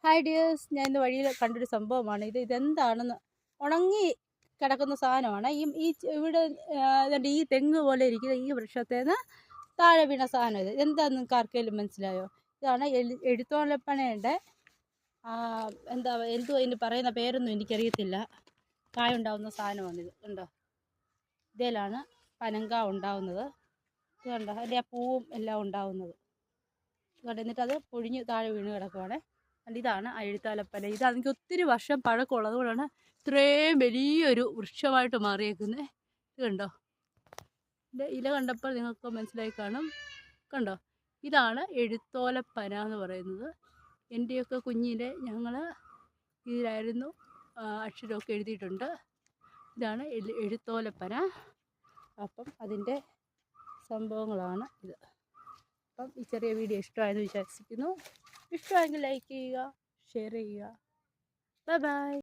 Hi dears, ഞാൻ ഇന്ന് വഴിയിൽ കണ്ടൊരു സംഭവമാണ് ഇതെന്താണെന്ന്. ഉണങ്ങി കിടക്കുന്ന സാധനമാണ്. ഇവിടെ ഇതുണ്ട്, ഈ തെങ്ങ് പോലെ ഇരിക്കുന്ന ഈ വൃക്ഷത്തേന്ന് താഴെ വീണ സാധനം. എന്താണെന്ന് നിങ്ങൾക്ക് ആർക്കെങ്കിലും മനസ്സിലായോ? ഇതാണ് എഴുത്തോലപ്പനയുടെ എന്തോ ഇതിന് പറയുന്ന പേരൊന്നും എനിക്കറിയത്തില്ല. കായ ഉണ്ടാവുന്ന സാധനമാണിത്. ഉണ്ടോ? ഇതിലാണ് പനങ്ക ഉണ്ടാവുന്നത്. ഇത് കണ്ടോ? അതിൻ്റെ ആ പൂവും എല്ലാം ഉണ്ടാവുന്നത്. എന്നിട്ടത് പൊഴിഞ്ഞ് താഴെ വീണ് കിടക്കുവാണ്. ഇതാണ് എഴുത്താലപ്പന. ഇതാണെങ്കിൽ ഒത്തിരി വർഷം പഴക്കമുള്ളത്. അതുകൊണ്ടാണ് ഇത്രയും വലിയൊരു വൃക്ഷമായിട്ട് മാറിയേക്കുന്നത്. ഇത് കണ്ടോ? ഇതിൻ്റെ ഇല കണ്ടപ്പോൾ നിങ്ങൾക്ക് മനസ്സിലായി കാണും. കണ്ടോ? ഇതാണ് എഴുത്തോലപ്പന എന്ന് പറയുന്നത്. എൻ്റെയൊക്കെ കുഞ്ഞിലെ ഞങ്ങൾ ഇതിലായിരുന്നു അക്ഷരമൊക്കെ എഴുതിയിട്ടുണ്ട്. ഇതാണ് എഴുത്തോലപ്പന. അപ്പം അതിൻ്റെ സംഭവങ്ങളാണ് ഇത്. അപ്പം ഈ ചെറിയ വീഡിയോ ഇഷ്ടമായെന്ന് വിശ്വസിക്കുന്നു. ഇഷ്ടമായെങ്കിൽ ലൈക്ക് ചെയ്യുക, ഷെയർ ചെയ്യുക. Bye bye.